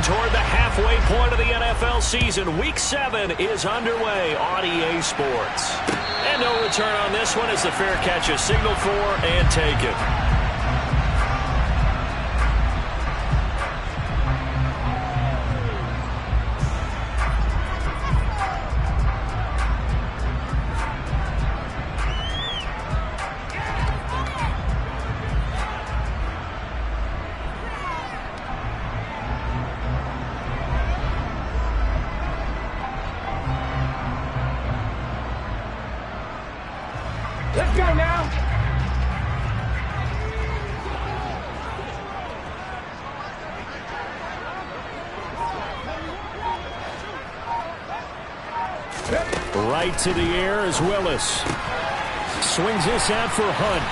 toward the halfway point of the NFL season. Week 7 is underway on EA Sports. And no return on this one as the fair catch is signaled for and taken. Let's go now. Right to the air is Willis. Swings this out for Hunt.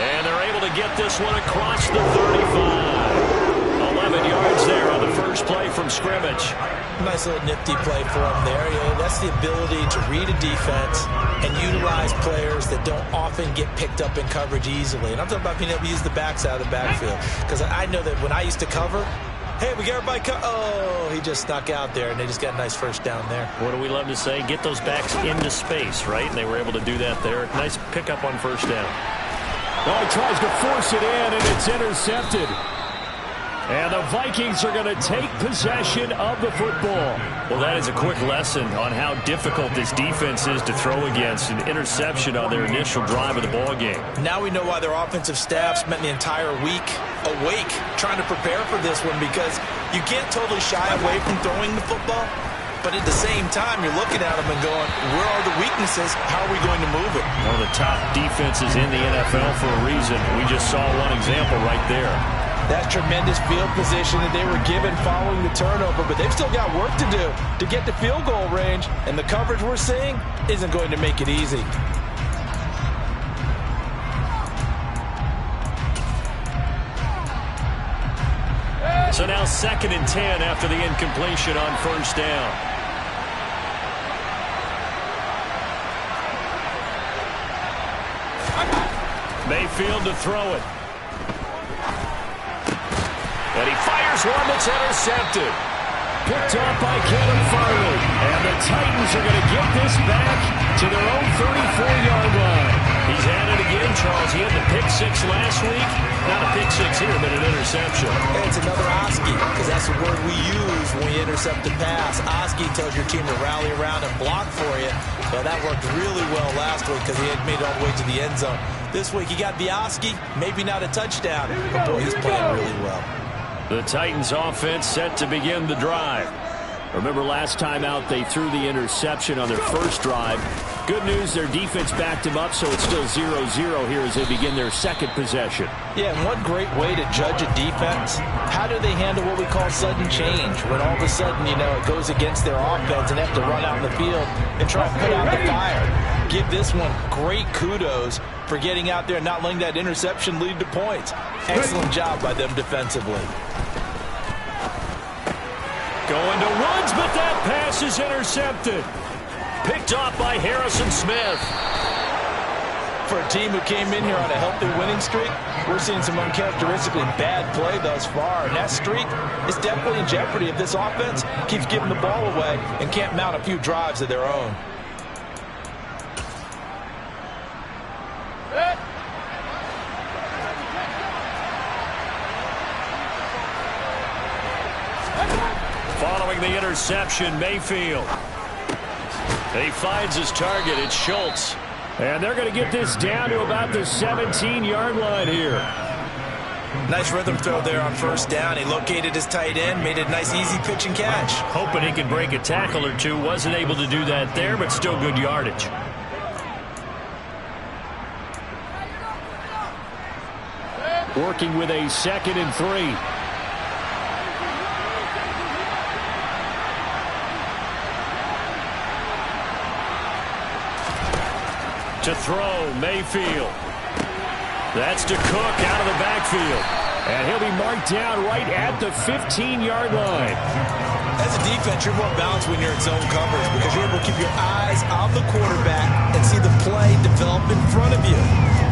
And they're able to get this one across the 35. 11 yards there on the first play from scrimmage. Nice little nifty play for him there. You know, that's the ability to read a defense and utilize players that don't often get picked up in coverage easily. And I'm talking about being able to use the backs out of the backfield. Because I know that when I used to cover, hey, we got everybody oh, he just snuck out there, and they just got a nice first down there. What do we love to say? Get those backs into space, right? And they were able to do that there. Nice pickup on first down. Oh, he tries to force it in, and it's intercepted. And the Vikings are going to take possession of the football. Well, that is a quick lesson on how difficult this defense is to throw against. An interception on their initial drive of the ball game. Now we know why their offensive staff spent the entire week awake trying to prepare for this one, because you can't totally shy away from throwing the football. But at the same time, you're looking at them and going, where are the weaknesses? How are we going to move it? One of the top defenses in the NFL for a reason. We just saw one example right there. That tremendous field position that they were given following the turnover, but they've still got work to do to get to field goal range, and the coverage we're seeing isn't going to make it easy. So now 2nd and 10 after the incompletion on first down. Mayfield to throw it. And he fires one that's intercepted. Picked off by Kevin Farley. And the Titans are going to get this back to their own 34-yard line. He's at it again, Charles. He had the pick 6 last week. Not a pick 6 here, but an interception. Hey, it's another Oski, because that's the word we use when we intercept a pass. Oski tells your team to rally around and block for you. Well, that worked really well last week because he had made it all the way to the end zone. This week he got the Oski, maybe not a touchdown, but boy, he's playing really well. The Titans offense set to begin the drive. Remember last time out they threw the interception on their first drive. Good news, their defense backed him up, so it's still 0-0 here as they begin their second possession. Yeah, and one great way to judge a defense, how do they handle what we call sudden change? When all of a sudden, you know, it goes against their offense and they have to run out in the field and try to put out the fire. Give this one great kudos for getting out there and not letting that interception lead to points. Excellent job by them defensively. Going to Woods, but that pass is intercepted. Picked off by Harrison Smith. For a team who came in here on a healthy winning streak, we're seeing some uncharacteristically bad play thus far. And that streak is definitely in jeopardy if this offense keeps giving the ball away and can't mount a few drives of their own. Following the interception, Mayfield. He finds his target. It's Schultz. And they're going to get this down to about the 17-yard line here. Nice rhythm throw there on first down. He located his tight end, made a nice easy pitch and catch. Hoping he could break a tackle or two. Wasn't able to do that there, but still good yardage. Working with a 2nd and 3. To throw, Mayfield. That's to Cook out of the backfield. And he'll be marked down right at the 15-yard line. As a defense, you're more balanced when you're in zone coverage because you're able to keep your eyes on the quarterback and see the play develop in front of you.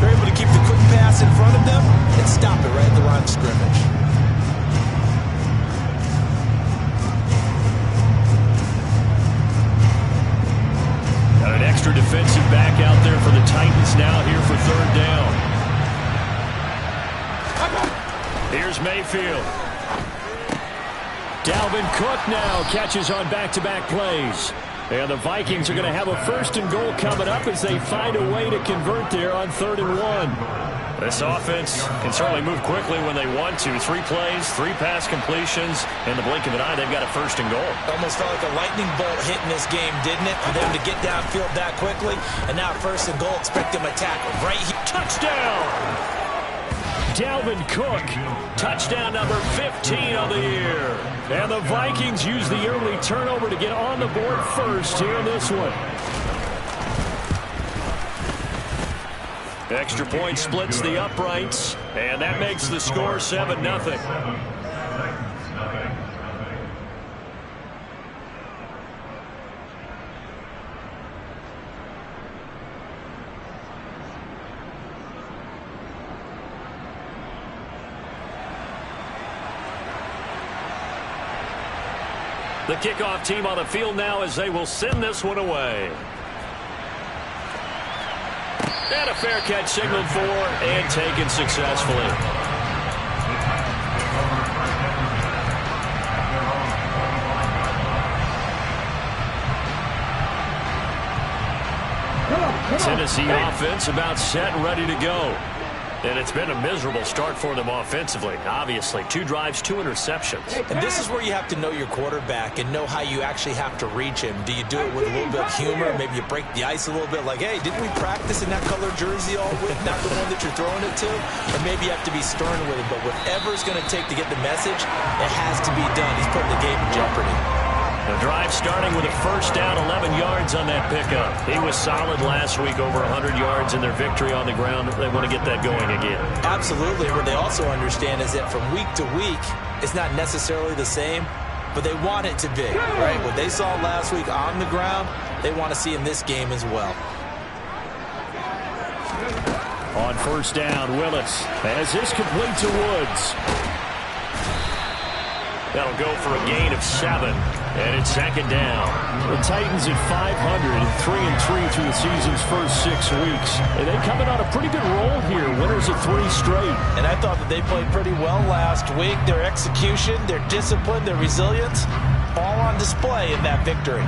You're able to keep the quick pass in front of them and stop it right at the line of scrimmage. Here's Mayfield. Dalvin Cook now catches on back-to-back plays. And the Vikings are going to have a 1st and goal coming up as they find a way to convert there on 3rd and 1. This offense can certainly move quickly when they want to. 3 plays, 3 pass completions. In the blink of an eye, they've got a 1st and goal. Almost felt like a lightning bolt hitting this game, didn't it? For them to get downfield that quickly. And now 1st and goal, expect them to tackle right here. Touchdown! Dalvin Cook, touchdown number 15 of the year. And the Vikings use the early turnover to get on the board first here in this one. Extra point splits the uprights, and that makes the score 7-0. The kickoff team on the field now as they will send this one away. And a fair catch signaled for and taken successfully. Tennessee offense about set and ready to go. And it's been a miserable start for them offensively. Obviously, 2 drives, 2 interceptions. And this is where you have to know your quarterback and know how you actually have to reach him. Do you do it with a little bit of humor? Maybe you break the ice a little bit like, hey, didn't we practice in that colored jersey all week? Not the one that you're throwing it to? And maybe you have to be stern with it. But whatever it's going to take to get the message, it has to be done. He's putting the game in jeopardy. The drive starting with a 1st down, 11 yards on that pickup. He was solid last week, over 100 yards in their victory on the ground. They want to get that going again. Absolutely. What they also understand is that from week to week, it's not necessarily the same, but they want it to be, right? What they saw last week on the ground, they want to see in this game as well. On 1st down, Willis has this complete to Woods. That'll go for a gain of 7, and it's 2nd down. The Titans at 500, 3-3 through the season's first 6 weeks. And they coming on a pretty good roll here, winners of 3 straight. And I thought that they played pretty well last week. Their execution, their discipline, their resilience, all on display in that victory.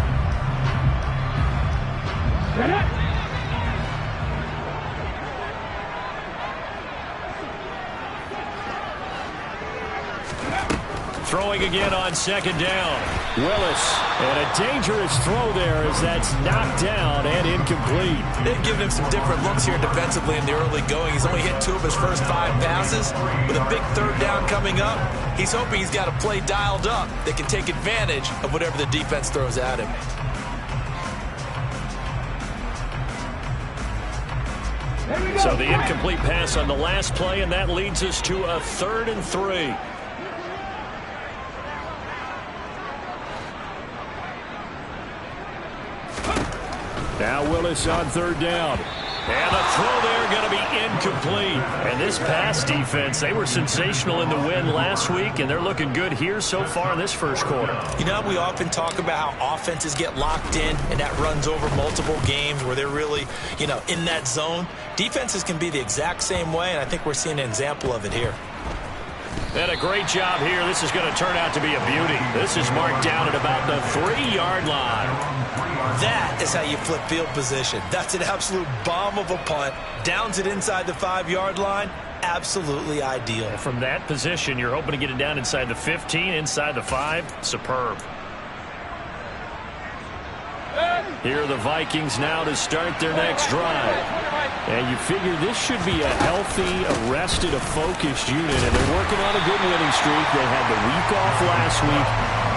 Throwing again on 2nd down. Willis, and a dangerous throw there as that's knocked down and incomplete. They've given him some different looks here defensively in the early going. He's only hit 2 of his first 5 passes. With a big 3rd down coming up, he's hoping he's got a play dialed up that can take advantage of whatever the defense throws at him. So the incomplete pass on the last play, and that leads us to a 3rd and 3. Now Willis on 3rd down. And the throw there going to be incomplete. And this pass defense, they were sensational in the win last week, and they're looking good here so far in this first quarter. You know, we often talk about how offenses get locked in, and that runs over multiple games where they're really, you know, in that zone. Defenses can be the exact same way, and I think we're seeing an example of it here. And a great job here. This is going to turn out to be a beauty. This is marked down at about the 3-yard line. That is how you flip field position. That's an absolute bomb of a punt. Downs it inside the 5-yard line. Absolutely ideal. From that position, you're hoping to get it down inside the 15, inside the 5. Superb. Here are the Vikings now to start their next drive. And you figure this should be a healthy, arrested, a focused unit, and they're working on a good winning streak. They had the week off last week.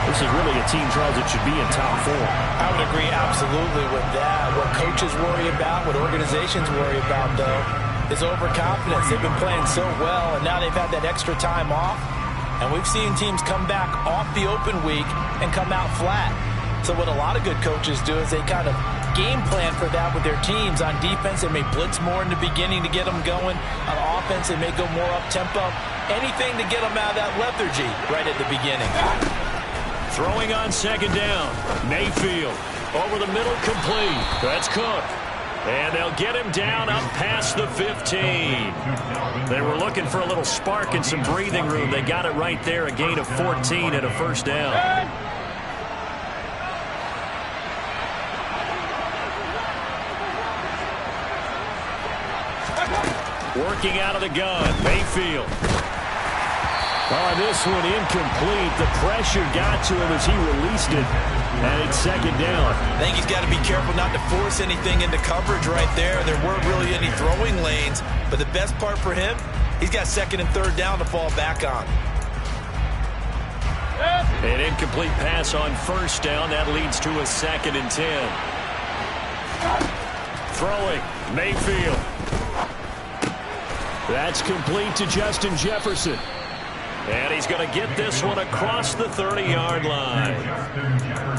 This is really a team trials that should be in top form. I would agree absolutely with that. What coaches worry about, what organizations worry about, though, is overconfidence. They've been playing so well, and now they've had that extra time off. And we've seen teams come back off the open week and come out flat. So what a lot of good coaches do is they kind of game plan for that with their teams. On defense, they may blitz more in the beginning to get them going. On offense, they may go more up-tempo. Anything to get them out of that lethargy right at the beginning. Throwing on 2nd down. Mayfield over the middle, complete. That's Cook. And they'll get him down up past the 15. They were looking for a little spark and some breathing room. They got it right there, a gain of 14 and a first down. Working out of the gun, Mayfield. Oh, this one incomplete. The pressure got to him as he released it. And it's second down. I think he's got to be careful not to force anything into coverage right there. There weren't really any throwing lanes. But the best part for him, he's got second and third down to fall back on. An incomplete pass on first down. That leads to a second and 10. Throwing, Mayfield. That's complete to Justin Jefferson. And he's going to get this one across the 30-yard line.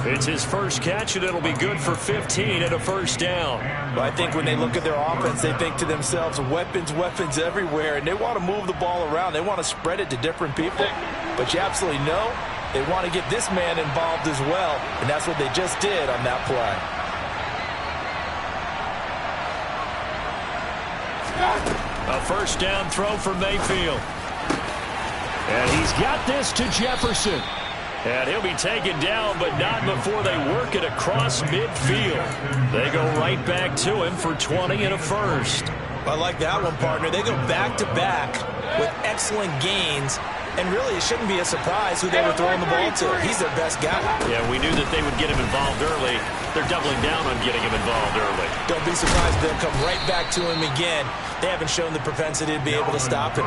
It's his first catch, and it'll be good for 15 and a first down. Well, I think when they look at their offense, they think to themselves, weapons, weapons everywhere, and they want to move the ball around. They want to spread it to different people. But you absolutely know they want to get this man involved as well, and that's what they just did on that play. A first down throw for Mayfield. And he's got this to Jefferson. And he'll be taken down, but not before they work it across midfield. They go right back to him for 20 and a first. I like that one, partner. They go back-to-back with excellent gains. And really, it shouldn't be a surprise who they were throwing the ball to. He's their best guy. Yeah, we knew that they would get him involved early. They're doubling down on getting him involved early. Don't be surprised they'll come right back to him again. They haven't shown the propensity to be able to stop him.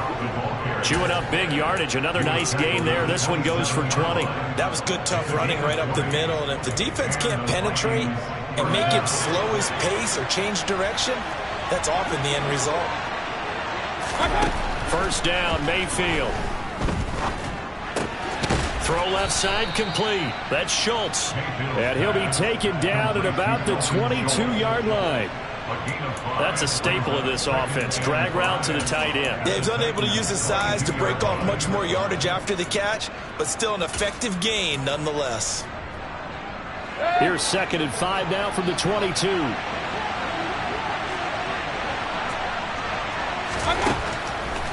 Chewing up big yardage. Another nice gain there. This one goes for 20. That was good, tough running right up the middle. And if the defense can't penetrate and make him slow his pace or change direction, that's often the end result. First down, Mayfield. Throw left side complete. That's Schultz. And he'll be taken down at about the 22-yard line. That's a staple of this offense. Drag route to the tight end. Yeah, he's unable to use his size to break off much more yardage after the catch, but still an effective gain nonetheless. Here's second and 5 now from the 22.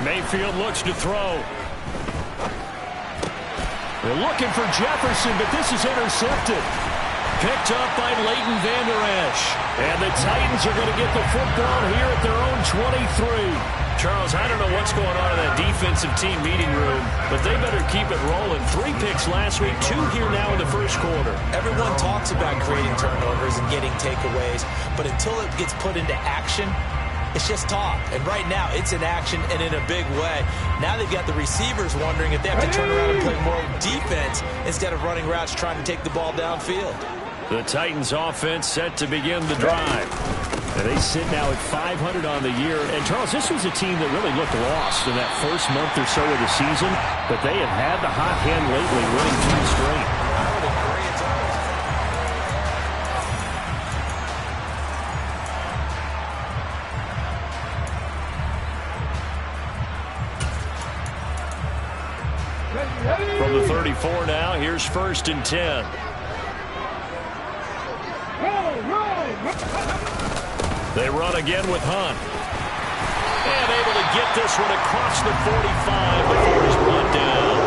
Mayfield looks to throw. They're looking for Jefferson, but this is intercepted. Picked up by Leighton Vander Esch. And the Titans are going to get the football here at their own 23. Charles, I don't know what's going on in that defensive team meeting room, but they better keep it rolling. 3 picks last week, 2 here now in the first quarter. Everyone talks about creating turnovers and getting takeaways, but until it gets put into action, it's just talk. And right now, it's in action and in a big way. Now they've got the receivers wondering if they have to turn around and play more defense instead of running routes trying to take the ball downfield. The Titans offense set to begin the drive. And they sit now at 500 on the year. And, Charles, this was a team that really looked lost in that first month or so of the season. But they have had the hot hand lately, winning 3 straight. From the 34 now, here's first and 10. They run again with Hunt. And able to get this one across the 45 before he's run down.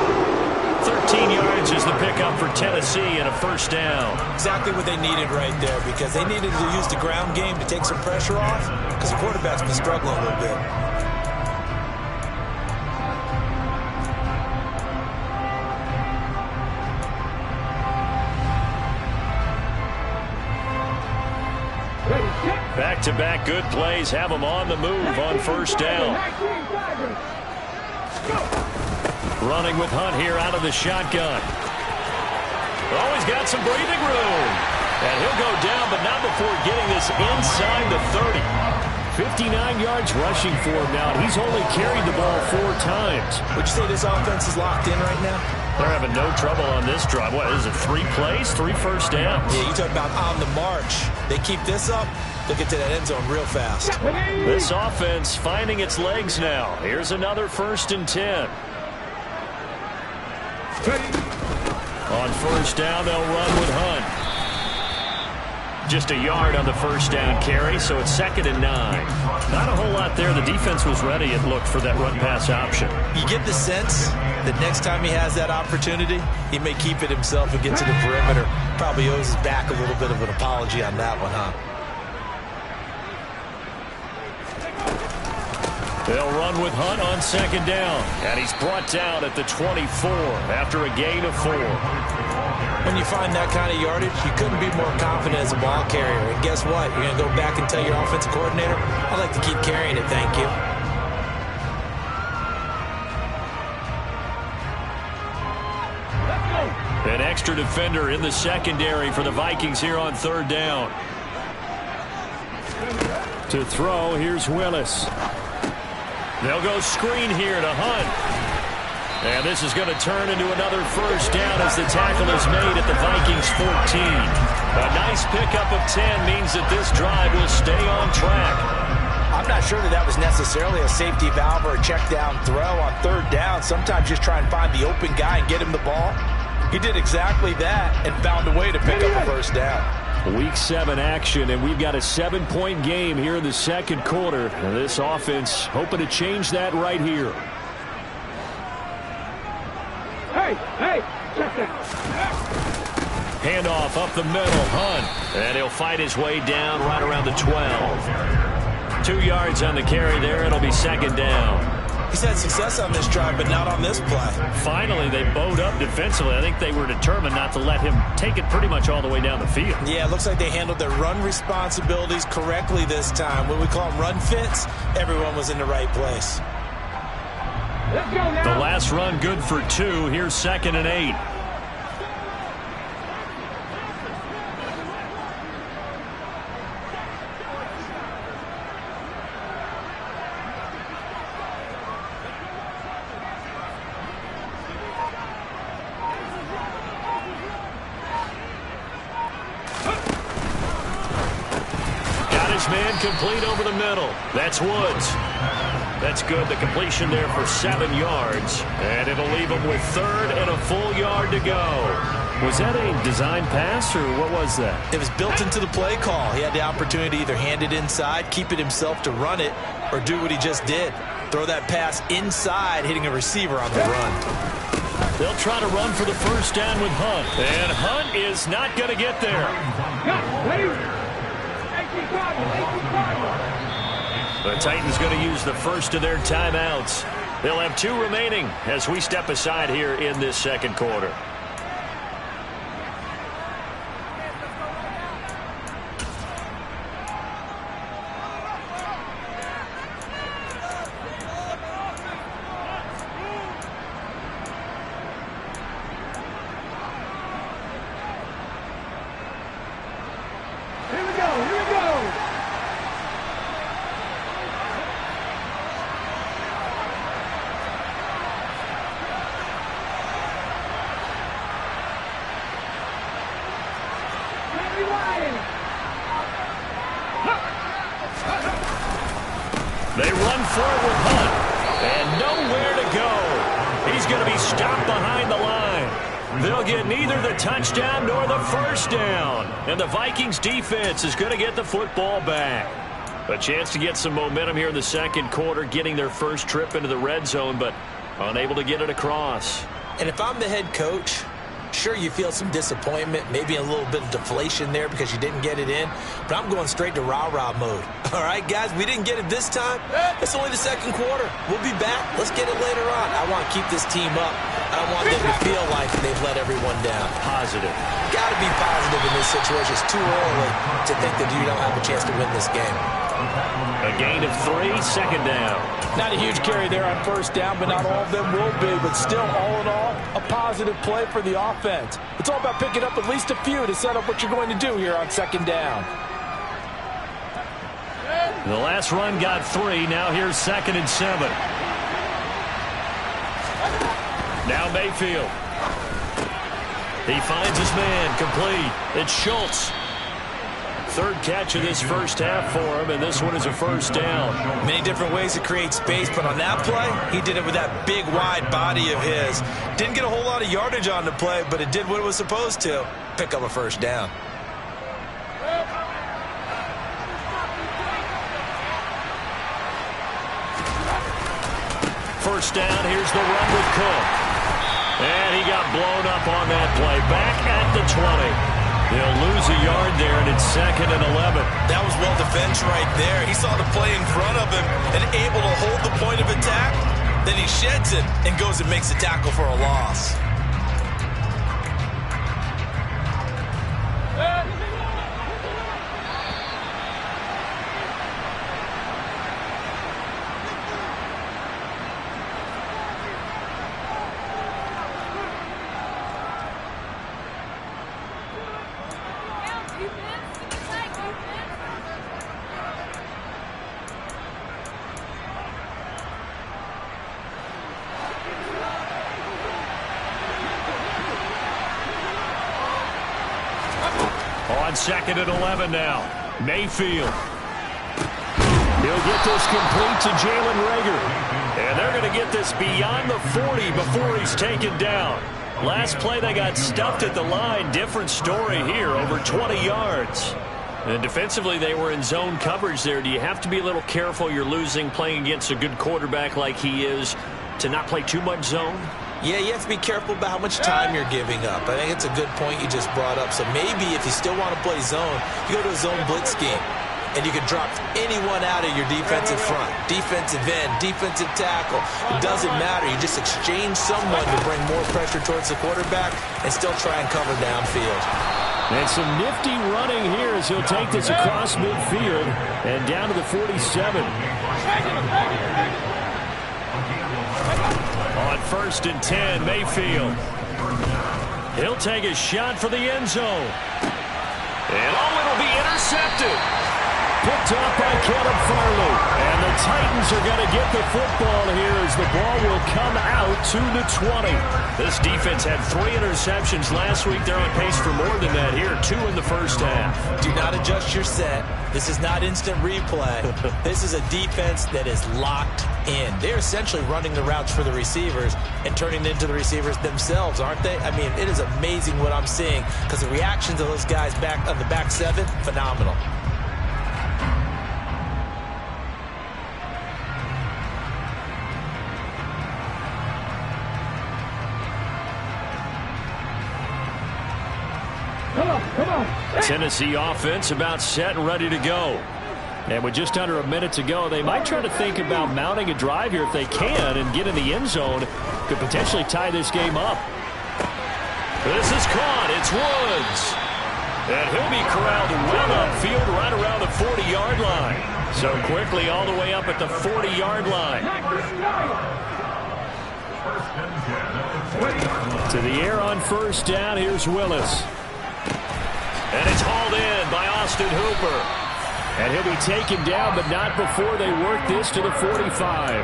13 yards is the pickup for Tennessee and a first down. Exactly what they needed right there, because they needed to use the ground game to take some pressure off, because the quarterback's been struggling a little bit. Back-to-back good plays have them on the move on first down. Running with Hunt here out of the shotgun. Oh, he's got some breathing room. And he'll go down, but not before getting this inside the 30. 59 yards rushing for him now. He's only carried the ball 4 times. Would you say this offense is locked in right now? They're having no trouble on this drive. What is it, 3 plays, 3 first downs? Yeah, you talk about on the march. They keep this up, they'll get to that end zone real fast. This offense finding its legs now. Here's another first and 10. On first down, they'll run with Hunt. Just a yard on the first down carry, so it's 2nd and 9. Not a whole lot there. The defense was ready, it looked, for that run-pass option. You get the sense that next time he has that opportunity, he may keep it himself and get to the perimeter. Probably owes his back a little bit of an apology on that one, huh? They'll run with Hunt on 2nd down. And he's brought down at the 24 after a gain of 4. When you find that kind of yardage, you couldn't be more confident as a ball carrier. And guess what? You're going to go back and tell your offensive coordinator, I'd like to keep carrying it, thank you. An extra defender in the secondary for the Vikings here on 3rd down. To throw, here's Willis. They'll go screen here to Hunt. And this is going to turn into another first down as the tackle is made at the Vikings 14. A nice pickup of 10 means that this drive will stay on track. I'm not sure that was necessarily a safety valve or a check down throw on 3rd down. Sometimes just try and find the open guy and get him the ball. He did exactly that and found a way to pick up a first down. Week 7 action, and we've got a 7-point game here in the 2nd quarter. And this offense hoping to change that right here. Hey, check that. Handoff up the middle, Hunt. And he'll fight his way down right around the 12. 2 yards on the carry there. It'll be 2nd down. He's had success on this drive, but not on this play. Finally, they bowed up defensively. I think they were determined not to let him take it pretty much all the way down the field. Yeah, it looks like they handled their run responsibilities correctly this time. When we call them run fits, everyone was in the right place. Let's go now. The last run good for 2. Here's 2nd and 8. Man complete over the middle. That's Woods. That's good. The completion there for 7 yards. And it'll leave him with 3rd and a full yard to go. Was that a design pass, or what was that? It was built into the play call. He had the opportunity to either hand it inside, keep it himself to run it, or do what he just did. Throw that pass inside, hitting a receiver on the run. They'll try to run for the first down with Hunt. And Hunt is not going to get there. The Titans going to use the first of their timeouts. They'll have 2 remaining as we step aside here in this 2nd quarter. Here we go. They run forward with Hunt, and nowhere to go. He's going to be stopped behind the line. They'll get neither the touchdown nor the first down, and the Vikings defense is going to get the football back. A chance to get some momentum here in the 2nd quarter, getting their first trip into the red zone, but unable to get it across. And if I'm the head coach, sure, you feel some disappointment, maybe a little bit of deflation there because you didn't get it in, but I'm going straight to rah-rah mode. All right, guys, we didn't get it this time. It's only the 2nd quarter. We'll be back. Let's get it later on. I want to keep this team up. I don't want them to feel like they've let everyone down. Positive. Got to be positive in this situation. It's too early to think that you don't have a chance to win this game. A gain of 3, 2nd down. Not a huge carry there on first down, but not all of them will be. But still, all in all, a positive play for the offense. It's all about picking up at least a few to set up what you're going to do here on 2nd down. The last run got 3. Now here's 2nd and 7. Now Mayfield. He finds his man complete. It's Schultz. 3rd catch of this first half for him, and this one is a first down. Many different ways to create space, but on that play, he did it with that big, wide body of his. Didn't get a whole lot of yardage on the play, but it did what it was supposed to. Pick up a first down. First down, here's the run with Cook. And he got blown up on that play. Back at the 20. They'll lose a yard there, and it's 2nd and 11. That was well defense right there. He saw the play in front of him and able to hold the point of attack. Then he sheds it and goes and makes a tackle for a loss. On 2nd and 11 now. Mayfield. He'll get this complete to Jalen Reagor. And they're going to get this beyond the 40 before he's taken down. Last play they got stuffed at the line. Different story here. Over 20 yards. And defensively they were in zone coverage there. Do you have to be a little careful? You're losing playing against a good quarterback like he is to not play too much zone? Yeah, you have to be careful about how much time you're giving up. I think it's a good point you just brought up. So maybe if you still want to play zone, you go to a zone blitz scheme. And you can drop anyone out of your defensive front. Defensive end, defensive tackle. It doesn't matter. You just exchange someone to bring more pressure towards the quarterback and still try and cover downfield. And some nifty running here as he'll take this across midfield and down to the 47. On 1st and 10, Mayfield. He'll take a shot for the end zone. And it'll be intercepted. Picked off by Caleb Farley. And the Titans are going to get the football here as the ball will come out to the 20. This defense had 3 interceptions last week. They're on pace for more than that here. 2 in the first half. Do not adjust your set. This is not instant replay. This is a defense that is locked in. They're essentially running the routes for the receivers and turning it into the receivers themselves, aren't they? I mean, it is amazing what I'm seeing because the reactions of those guys back on the back 7, phenomenal. Come on. Tennessee offense about set and ready to go. And with just under a minute to go, they might try to think about mounting a drive here if they can and get in the end zone. Could potentially tie this game up. This is caught. It's Woods. And he'll be corralled well upfield right around the 40-yard line. So quickly all the way up at the 40-yard line. To the air on first down. Here's Willis. And it's hauled in by Austin Hooper. And he'll be taken down, but not before they work this to the 45.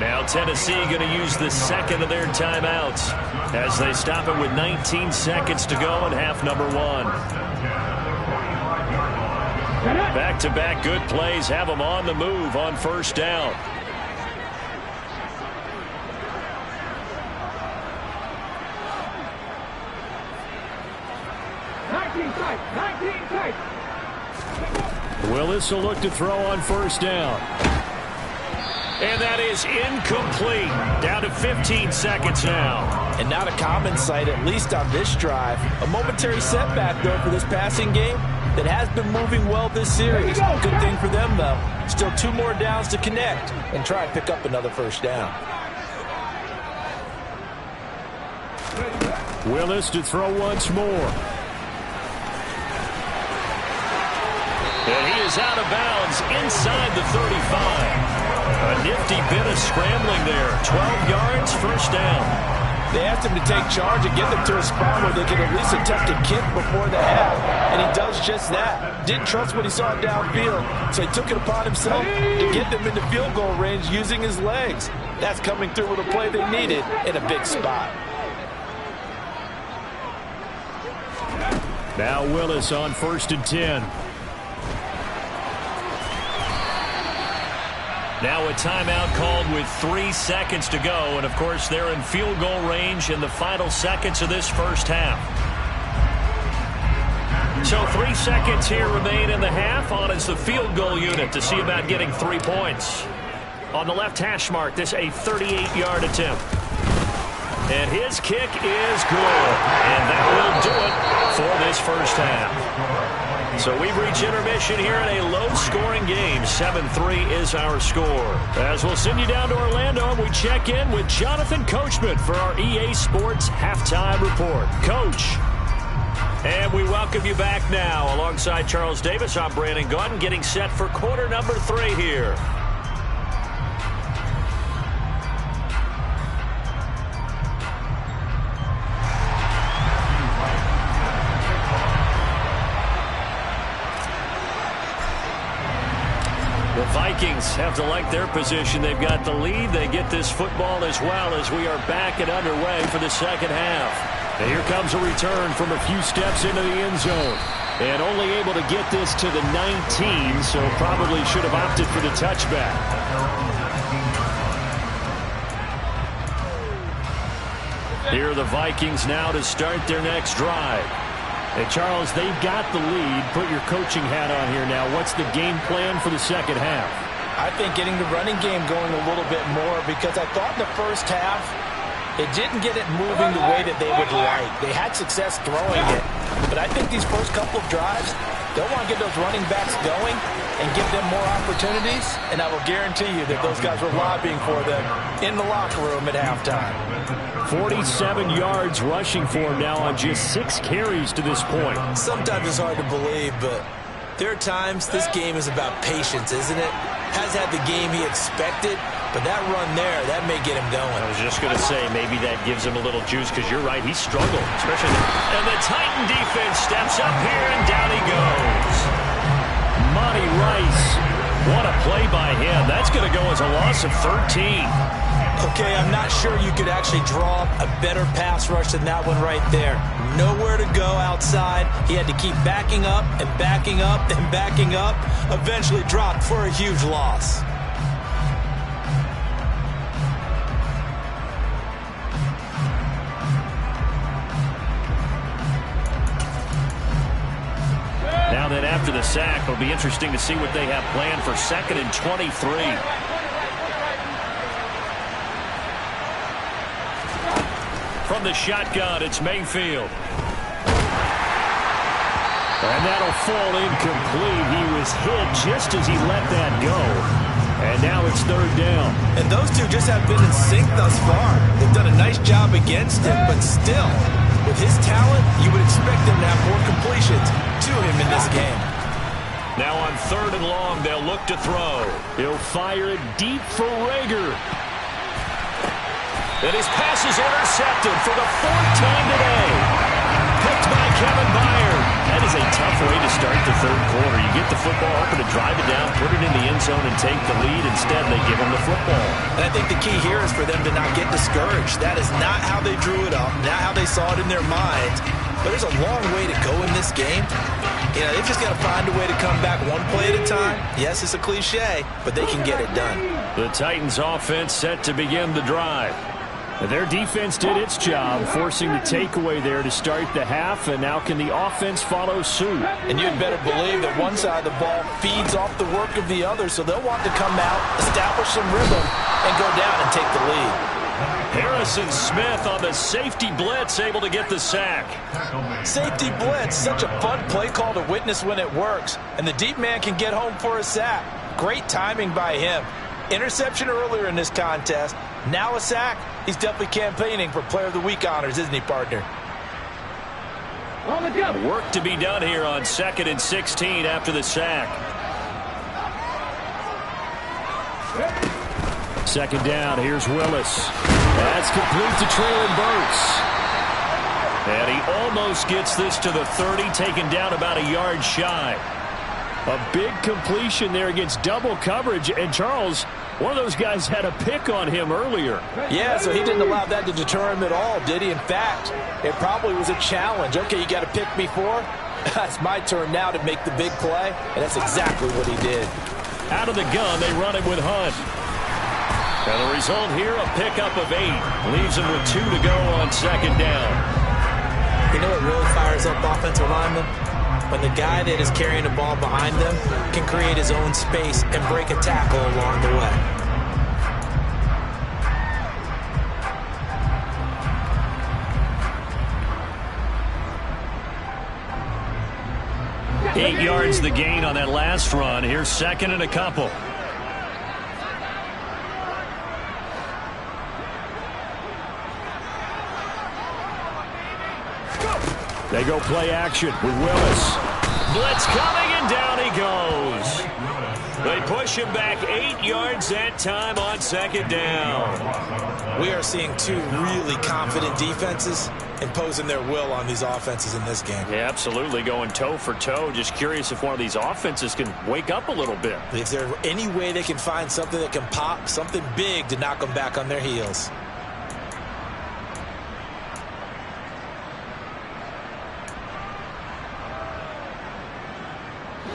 Now Tennessee going to use the second of their timeouts as they stop it with 19 seconds to go in half number 1. Back-to-back good plays have them on the move on first down. Willis will look to throw on first down. And that is incomplete. Down to 15 seconds now. And not a common sight, at least on this drive. A momentary setback, though, for this passing game that has been moving well this series. Good thing for them, though. Still 2 more downs to connect and try and pick up another first down. Willis to throw once more. And he is out of bounds inside the 35. A nifty bit of scrambling there. 12 yards, first down. They asked him to take charge and get them to a spot where they could at least attempt a kick before the half. And he does just that. Didn't trust what he saw downfield, so he took it upon himself to get them into field goal range using his legs. That's coming through with a play they needed in a big spot. Now Willis on 1st and 10. Now a timeout called with 3 seconds to go. And, of course, they're in field goal range in the final seconds of this first half. So 3 seconds here remain in the half on as the field goal unit to see about getting 3 points. on the left hash mark. This a 38-yard attempt. And his kick is good. And that will do it for this first half. So we've reached intermission here in a low-scoring game. 7-3 is our score. As we'll send you down to Orlando, and we check in with Jonathan Coachman for our EA Sports Halftime Report. Coach. And we welcome you back now. Alongside Charles Davis, I'm Brandon Gaudin, getting set for quarter number 3 here. The Vikings have to like their position. They've got the lead. They get this football as well as we are back and underway for the second half. And here comes a return from a few steps into the end zone. And only able to get this to the 19, so probably should have opted for the touchback. Here are the Vikings now to start their next drive. And Charles, they've got the lead. Put your coaching hat on here now. What's the game plan for the second half? I think getting the running game going a little bit more, because I thought in the first half it didn't get it moving the way that they would like. They had success throwing it. But I think these first couple of drives, they'll want to get those running backs going and give them more opportunities. And I will guarantee you that those guys were lobbying for them in the locker room at halftime. 47 yards rushing for him now on just 6 carries to this point. Sometimes it's hard to believe, but there are times this game is about patience, isn't it? Has had the game he expected, but that run there, that may get him going. I was just going to say, maybe that gives him a little juice, because you're right, he struggled, especially. And the Titan defense steps up here, and down he goes. Monty Rice, what a play by him. That's going to go as a loss of 13. Okay, I'm not sure you could actually draw a better pass rush than that one right there. Nowhere to go outside. He had to keep backing up and backing up and backing up. Eventually dropped for a huge loss. Now then, after the sack, it'll be interesting to see what they have planned for 2nd and 23. From the shotgun, it's Mayfield. And that'll fall incomplete. He was hit just as he let that go. And now it's 3rd down. And those two just have been in sync thus far. They've done a nice job against him, but still, with his talent, you would expect them to have more completions to him in this game. Now on 3rd and long, they'll look to throw. He'll fire it deep for Rager. And his pass is intercepted for the 4th time today. Picked by Kevin Byard. That is a tough way to start the 3rd quarter. You get the football, hoping to drive it down, put it in the end zone, and take the lead. Instead, they give him the football. And I think the key here is for them to not get discouraged. That is not how they drew it up, not how they saw it in their minds. But there's a long way to go in this game. You know, they've just got to find a way to come back one play at a time. Yes, it's a cliche, but they can get it done. The Titans offense set to begin the drive. Their defense did its job, forcing the takeaway there to start the half, and now can the offense follow suit? And you'd better believe that one side of the ball feeds off the work of the other, so they'll want to come out, establish some rhythm, and go down and take the lead. Harrison Smith on the safety blitz, able to get the sack. Safety blitz, such a fun play call to witness when it works, and the deep man can get home for a sack. Great timing by him. Interception earlier in this contest. Now a sack. He's definitely campaigning for Player of the Week honors, isn't he, partner? Work to be done here on 2nd and 16 after the sack. 2nd down. Here's Willis. That's complete to Traylon Burks. And he almost gets this to the 30, taken down about a yard shy. A big completion there against double coverage. And Charles, one of those guys had a pick on him earlier. Yeah, so he didn't allow that to deter him at all, did he? In fact, it probably was a challenge. Okay, you got to pick me for? It's my turn now to make the big play, and that's exactly what he did. Out of the gun, they run it with Hunt. And the result here, a pickup of 8. Leaves him with 2 to go on 2nd down. You know what really fires up offensive linemen? When the guy that is carrying the ball behind them can create his own space and break a tackle along the way. 8 yards the gain on that last run. Here's second and a couple. They go play action with Willis. Blitz coming, and down he goes. They push him back 8 yards that time on second down. We are seeing two really confident defenses imposing their will on these offenses in this game. Yeah, absolutely, going toe for toe. Just curious if one of these offenses can wake up a little bit. If there's any way they can find something that can pop, something big to knock them back on their heels.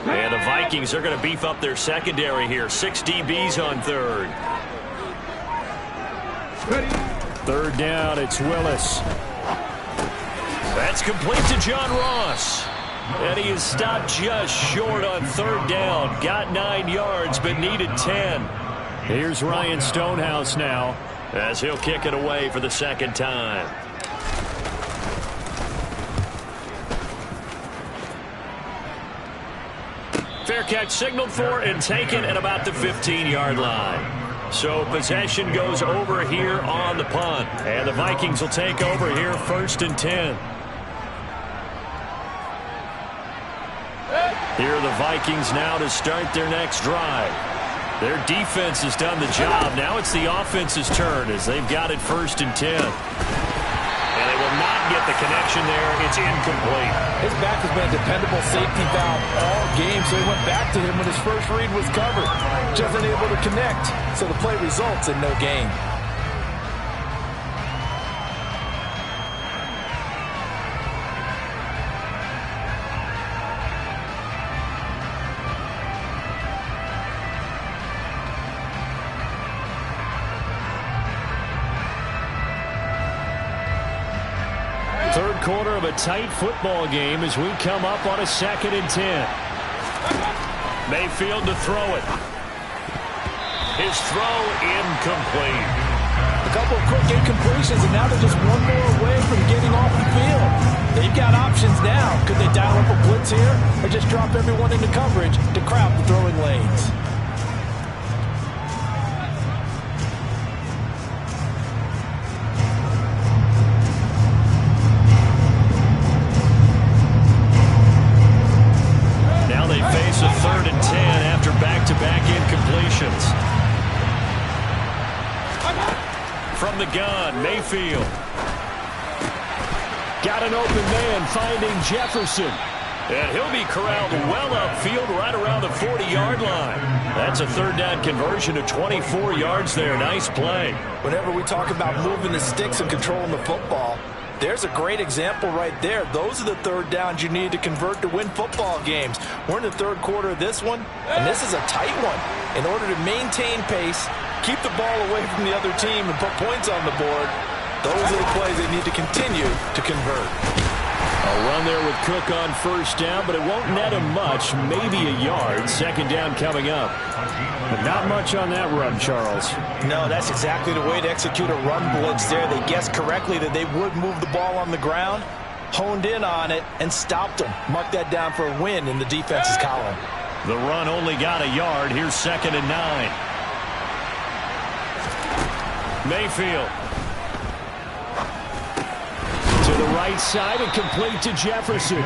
And the Vikings are going to beef up their secondary here. 6 DBs on third. Third down, it's Willis. That's complete to John Ross. And he is stopped just short on third down. Got 9 yards, but needed 10. Here's Ryan Stonehouse now, as he'll kick it away for the second time. Fair catch signaled for and taken at about the 15-yard line. So possession goes over here on the punt. And the Vikings will take over here, 1st and 10. Here are the Vikings now to start their next drive. Their defense has done the job. Now it's the offense's turn as they've got it 1st and 10. And they will not get the connection there. It's incomplete. His back has been a dependable safety valve all game, so he went back to him when his first read was covered. Just unable to connect, so the play results in no gain. Third quarter of a tight football game as we come up on a 2nd and 10. Mayfield to throw it. His throw incomplete. A couple of quick incompletions, and now they're just one more away from getting off the field. They've got options now. Could they dial up a blitz here or just drop everyone into coverage to crowd the throwing lanes? Face a 3rd and 10 after back-to-back incompletions. From the gun, Mayfield. Got an open man finding Jefferson. And he'll be corralled well upfield right around the 40-yard line. That's a 3rd down conversion of 24 yards there. Nice play. Whenever we talk about moving the sticks and controlling the football, there's a great example right there. Those are the 3rd downs you need to convert to win football games. We're in the 3rd quarter of this one, and this is a tight one. In order to maintain pace, keep the ball away from the other team, and put points on the board, those are the plays they need to continue to convert. A run there with Cook on 1st down, but it won't net him much, maybe a yard. 2nd down coming up. But not much on that run, Charles. No, that's exactly the way to execute a run blitz there. They guessed correctly that they would move the ball on the ground, honed in on it, and stopped them. Mark that down for a win in the defense's column. The run only got a yard. Here's 2nd and 9. Mayfield. To the right side and complete to Jefferson.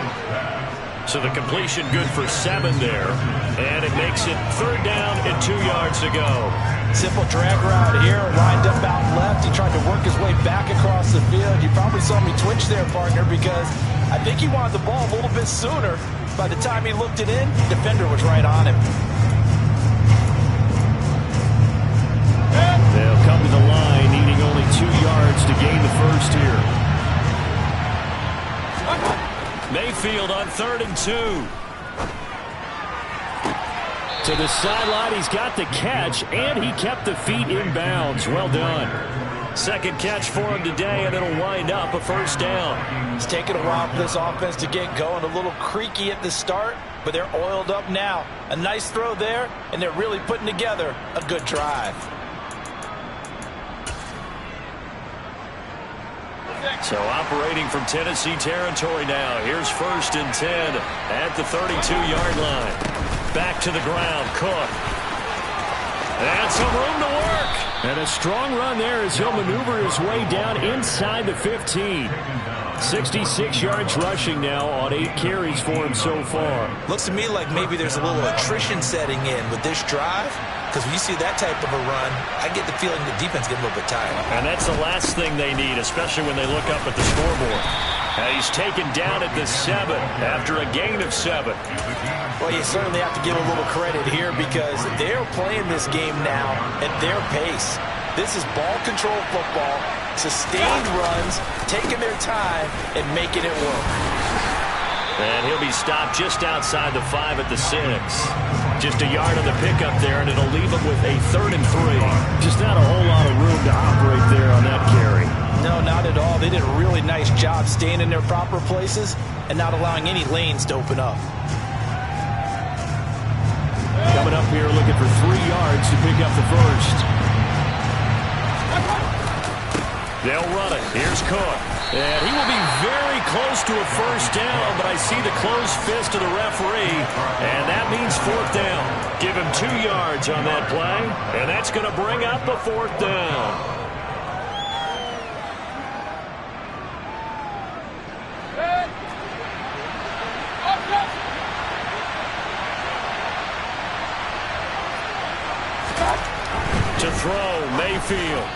So the completion good for 7 there. And it makes it 3rd down and 2 yards to go. Simple drag route here, lined up out left. He tried to work his way back across the field. You probably saw me twitch there, partner, because I think he wanted the ball a little bit sooner. By the time he looked it in, defender was right on him. They'll come to the line, needing only 2 yards to gain the first here. Mayfield on 3rd and 2. To the sideline, he's got the catch, and he kept the feet in bounds. Well done. 2nd catch for him today, and it'll wind up a 1st down. It's taken a while for this offense to get going. A little creaky at the start, but they're oiled up now. A nice throw there, and they're really putting together a good drive. So operating from Tennessee territory now. Here's 1st and 10 at the 32-yard line. Back to the ground, Cook. And some room to work. And a strong run there as he'll maneuver his way down inside the 15. 66 yards rushing now on 8 carries for him so far. Looks to me like maybe there's a little attrition setting in with this drive. Because when you see that type of a run, I get the feeling the defense gets a little bit tired. And that's the last thing they need, especially when they look up at the scoreboard. And he's taken down at the 7 after a gain of 7. Well, you certainly have to give a little credit here because they're playing this game now at their pace. This is ball control football, sustained runs, taking their time, and making it work. And he'll be stopped just outside the 5 at the 6. Just a yard on the pickup there, and it'll leave him with a 3rd and 3. Just not a whole lot of room to operate there on that carry. No, not at all. They did a really nice job staying in their proper places and not allowing any lanes to open up. Coming up here looking for 3 yards to pick up the 1st. They'll run it. Here's Cook. And he will be very close to a 1st down, but I see the closed fist of the referee, and that means 4th down. Give him 2 yards on that play, and that's going to bring up a 4th down. To throw, Mayfield.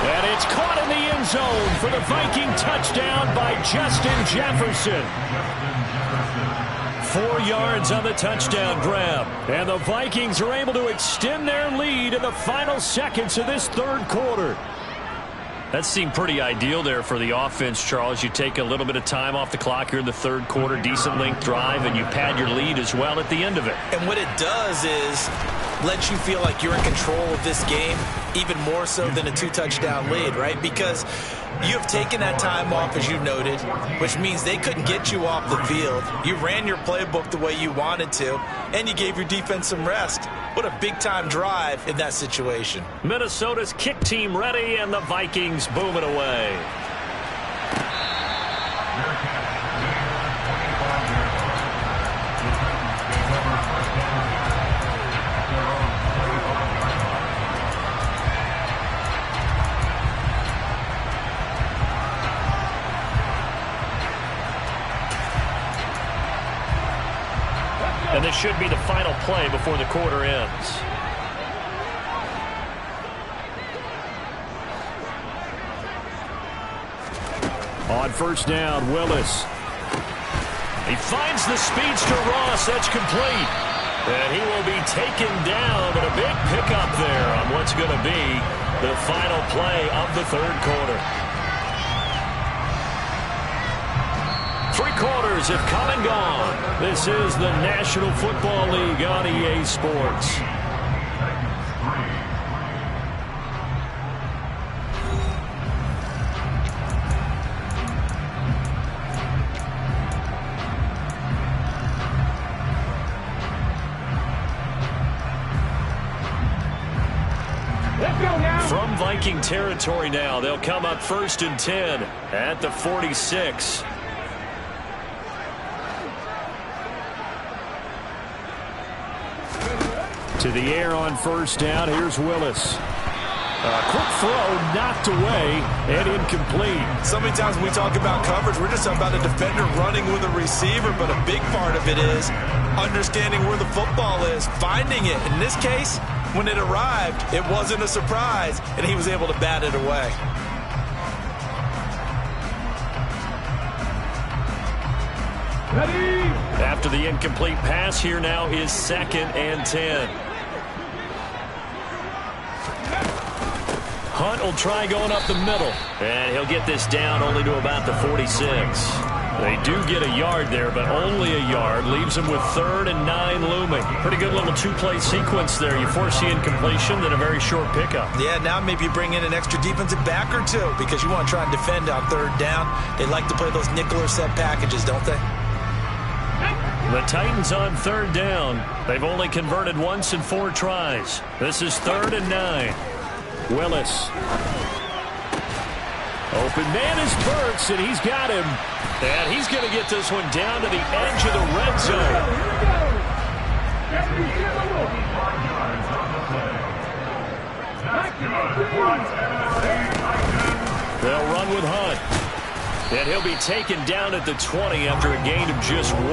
And it's caught in the end zone for the Viking touchdown by Justin Jefferson. 4 yards on the touchdown grab. And the Vikings are able to extend their lead in the final seconds of this 3rd quarter. That seemed pretty ideal there for the offense, Charles. You take a little bit of time off the clock here in the 3rd quarter, decent length drive, and you pad your lead as well at the end of it. And what it does is lets you feel like you're in control of this game, even more so than a 2-touchdown lead, right? Because you have taken that time off, as you noted, which means they couldn't get you off the field. You ran your playbook the way you wanted to, and you gave your defense some rest. What a big-time drive in that situation. Minnesota's kick team ready, and the Vikings boom it away. And this should be the final play before the quarter ends. On 1st down, Willis. He finds the speedster Ross. That's complete. And he will be taken down, but a big pickup there on what's going to be the final play of the 3rd quarter. 3 quarters have come and gone. This is the National Football League on EA Sports. From Viking territory now, they'll come up 1st and 10 at the 46. To the air on 1st down. Here's Willis. A quick throw knocked away and incomplete. So many times when we talk about coverage, we're just talking about a defender running with a receiver, but a big part of it is understanding where the football is, finding it. In this case, when it arrived, it wasn't a surprise, and he was able to bat it away. Ready? After the incomplete pass, here now is 2nd and 10. Hunt will try going up the middle. And he'll get this down only to about the 46. They do get a yard there, but only a yard. Leaves them with 3rd and 9 looming. Pretty good little 2-play sequence there. You force the incompletion, then a very short pickup. Yeah, now maybe you bring in an extra defensive back or two because you want to try and defend on 3rd down. They like to play those nickel or set packages, don't they? The Titans on 3rd down. They've only converted once in 4 tries. This is 3rd and 9. Willis. Open man is Burks, and he's got him. And he's going to get this one down to the edge of the red zone. They'll run with Hunt. And he'll be taken down at the 20 after a gain of just 1.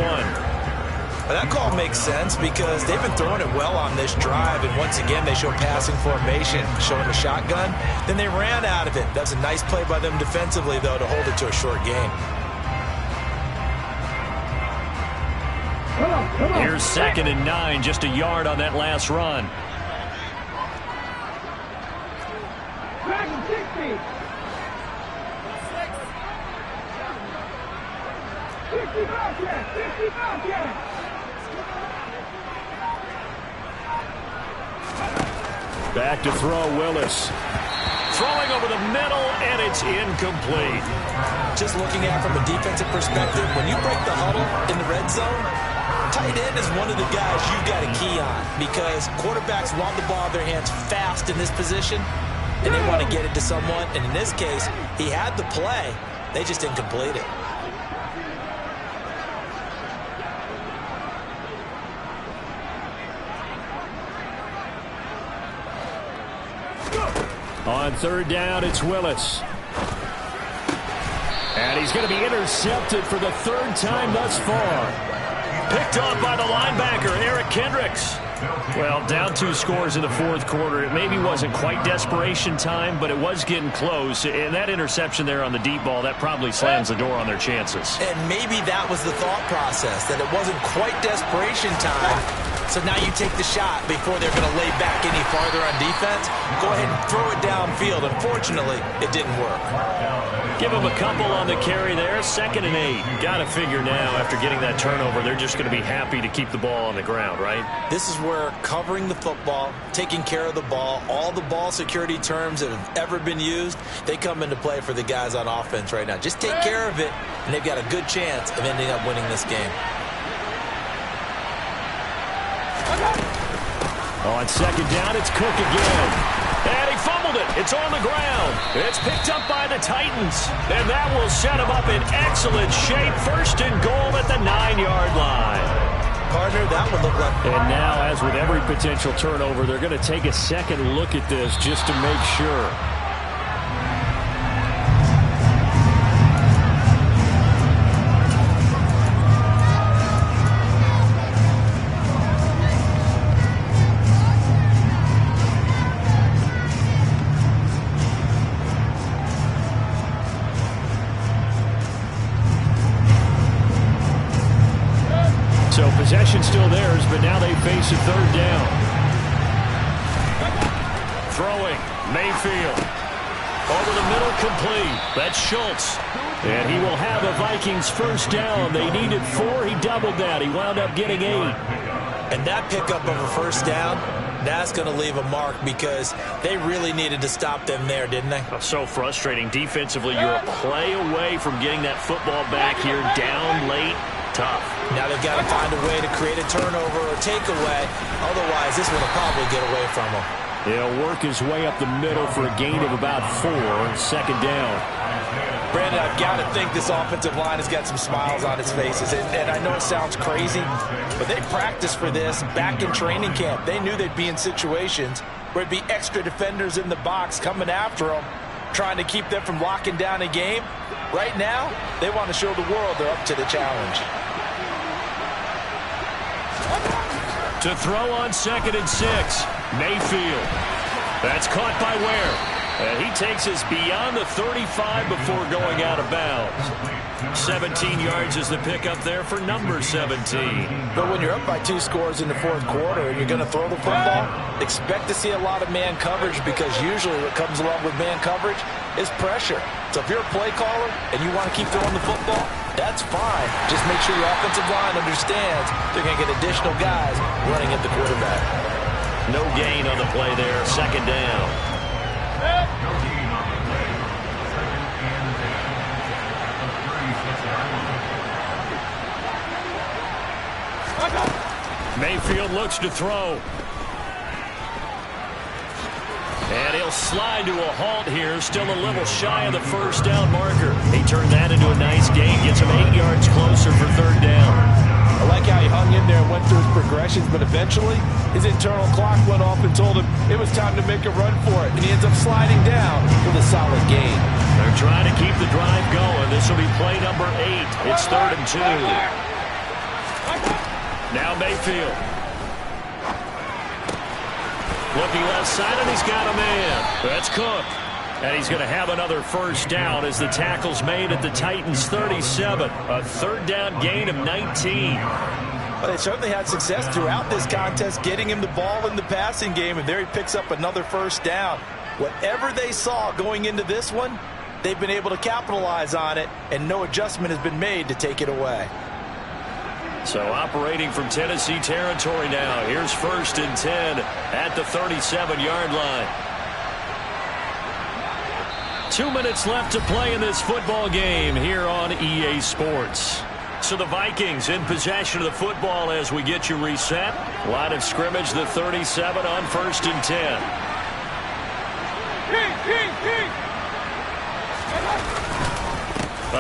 That call makes sense because they've been throwing it well on this drive, and once again they show passing formation, showing the shotgun. Then they ran out of it. That's a nice play by them defensively, though, to hold it to a short gain. Here's 2nd and 9, just a yard on that last run. Back to throw, Willis. Throwing over the middle, and it's incomplete. Just looking at it from a defensive perspective, when you break the huddle in the red zone, tight end is one of the guys you've got a key on because quarterbacks want the ball in their hands fast in this position, and they want to get it to someone. And in this case, he had the play. They just didn't complete it. On 3rd down, it's Willis. And he's going to be intercepted for the 3rd time thus far. Picked off by the linebacker, Eric Kendricks. Well, down 2 scores in the 4th quarter. It maybe wasn't quite desperation time, but it was getting close. And that interception there on the deep ball, that probably slams the door on their chances. And maybe that was the thought process, that it wasn't quite desperation time. So now you take the shot before they're going to lay back any farther on defense. Go ahead and throw it downfield. Unfortunately, it didn't work. Give them a couple on the carry there. 2nd and 8. Got to figure now, after getting that turnover, they're just going to be happy to keep the ball on the ground, right? This is where covering the football, taking care of the ball, all the ball security terms that have ever been used, they come into play for the guys on offense right now. Just take care of it, and they've got a good chance of ending up winning this game. On 2nd down, it's Cook again. And he fumbled it. It's on the ground. It's picked up by the Titans. And that will set him up in excellent shape. 1st and goal at the 9-yard line. Partner, that would look like... And now, as with every potential turnover, they're going to take a second look at this just to make sure. So possession still theirs, but now they face a 3rd down. Throwing, Mayfield. Over the middle, complete. That's Schultz. And he will have a Vikings 1st down. They needed 4. He doubled that. He wound up getting 8. And that pickup of a 1st down, that's going to leave a mark because they really needed to stop them there, didn't they? So frustrating. Defensively, you're a play away from getting that football back here down late. Tough. Now they've got to find a way to create a turnover or takeaway. Otherwise, this one will probably get away from them. He'll work his way up the middle for a gain of about 4. 2nd down. Brandon, I've got to think this offensive line has got some smiles on its faces. And I know it sounds crazy, but they practiced for this back in training camp. They knew they'd be in situations where it'd be extra defenders in the box coming after them, trying to keep them from locking down a game. Right now, they want to show the world they're up to the challenge. To throw on 2nd and 6. Mayfield. That's caught by Ware. And he takes us beyond the 35 before going out of bounds. 17 yards is the pickup there for number 17. But when you're up by 2 scores in the 4th quarter and you're going to throw the football, expect to see a lot of man coverage because usually what comes along with man coverage is pressure. So if you're a play caller and you want to keep throwing the football, that's fine. Just make sure your offensive line understands they're going to get additional guys running at the quarterback. No gain on the play there. 2nd down. Mayfield looks to throw. And he'll slide to a halt here. Still a little shy of the first down marker. He turned that into a nice gain. Gets him 8 yards closer for third down. I like how he hung in there and went through his progressions, but eventually his internal clock went off and told him it was time to make a run for it, and he ends up sliding down with a solid gain. They're trying to keep the drive going. This will be play number 8. It's 3rd and 2. Now Mayfield. Looking left side, and he's got a man. That's Cook. And he's going to have another first down as the tackle's made at the Titans' 37. A third down gain of 19. Well, they certainly had success throughout this contest getting him the ball in the passing game, and there he picks up another first down. Whatever they saw going into this one, they've been able to capitalize on it, and no adjustment has been made to take it away. So operating from Tennessee territory now. Here's 1st and 10 at the 37-yard line. 2 minutes left to play in this football game here on EA Sports. So the Vikings in possession of the football as we get you reset. Line of scrimmage, the 37 on 1st and 10.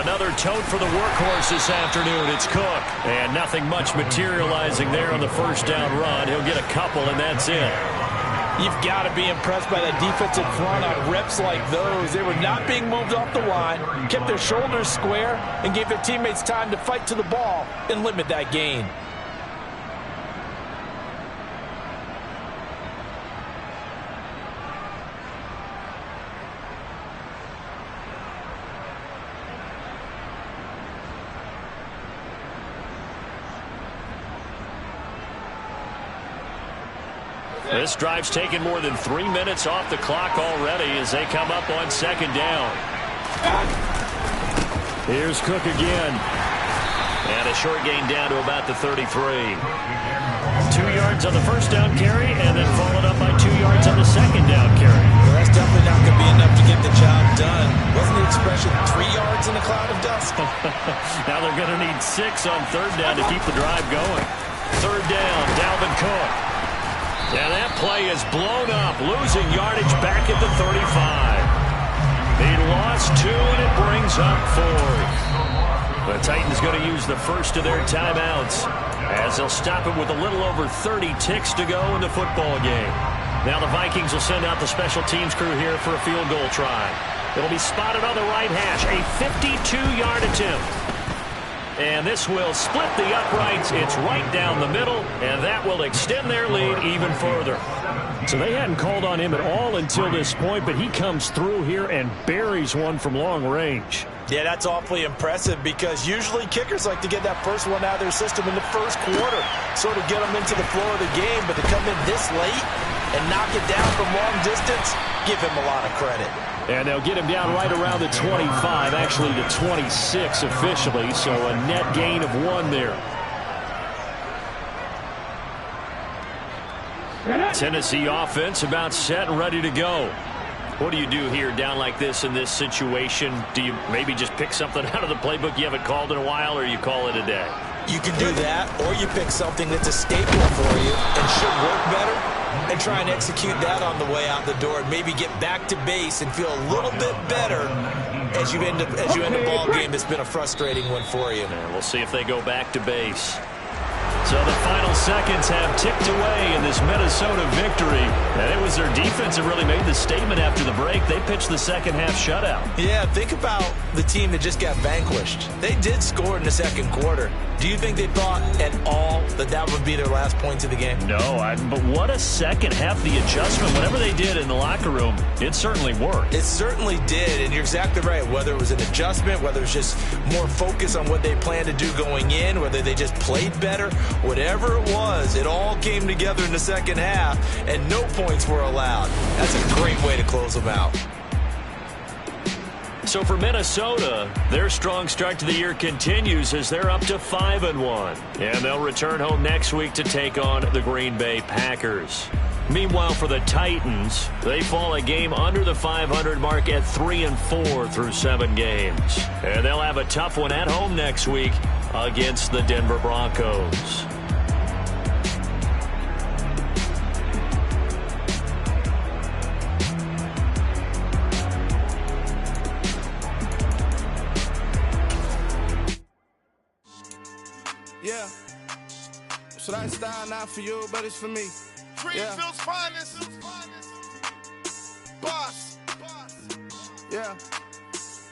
Another tote for the workhorse this afternoon. It's Cook. And nothing much materializing there on the first down run. He'll get a couple, and that's it. You've got to be impressed by that defensive front on reps like those. They were not being moved off the line, kept their shoulders square, and gave their teammates time to fight to the ball and limit that gain. This drive's taken more than 3 minutes off the clock already as they come up on 2nd down. Here's Cook again. And a short gain down to about the 33. 2 yards on the first down carry, and then followed up by 2 yards on the second down carry. Well, that's definitely not going to be enough to get the job done. Wasn't the expression 3 yards in a cloud of dust? Now they're going to need 6 on 3rd down to keep the drive going. 3rd down, Dalvin Cook. And that play is blown up, losing yardage back at the 35. He lost 2, and it brings up 4. The Titans going to use the first of their timeouts as they'll stop it with a little over 30 ticks to go in the football game. Now the Vikings will send out the special teams crew here for a field goal try. It'll be spotted on the right hash, a 52-yard attempt. And this will split the uprights. It's right down the middle, and that will extend their lead even further. So they hadn't called on him at all until this point, but he comes through here and buries one from long range. Yeah, that's awfully impressive because usually kickers like to get that first one out of their system in the first quarter, sort of get them into the flow of the game, but to come in this late and knock it down from long distance, give him a lot of credit. And they'll get him down right around the 25, actually the 26 officially, so a net gain of 1 there. Tennessee offense about set and ready to go. What do you do here down like this in this situation? Do you maybe just pick something out of the playbook you haven't called in a while, or you call it a day? You can do that, or you pick something that's a staple for you and should work better, and try and execute that on the way out the door, and maybe get back to base and feel a little bit better as you end a ball game that's been a frustrating one for you. And we'll see if they go back to base. So the final seconds have ticked away in this Minnesota victory. And it was their defense that really made the statement after the break. They pitched the second half shutout. Yeah, think about the team that just got vanquished. They did score in the second quarter. Do you think they thought at all that that would be their last points of the game? No, but what a second half. The adjustment, whatever they did in the locker room, it certainly worked. It certainly did, and you're exactly right. Whether it was an adjustment, whether it was just more focus on what they planned to do going in, whether they just played better, whatever it was, it all came together in the second half, and no points were allowed. That's a great way to close them out. So for Minnesota, their strong start to the year continues as they're up to 5-1. And they'll return home next week to take on the Green Bay Packers. Meanwhile, for the Titans, they fall a game under the 500 mark at 3-4 through 7 games. And they'll have a tough one at home next week against the Denver Broncos. Yeah. So that style not for you, but it's for me. Greenfield's finest. Boss. Yeah.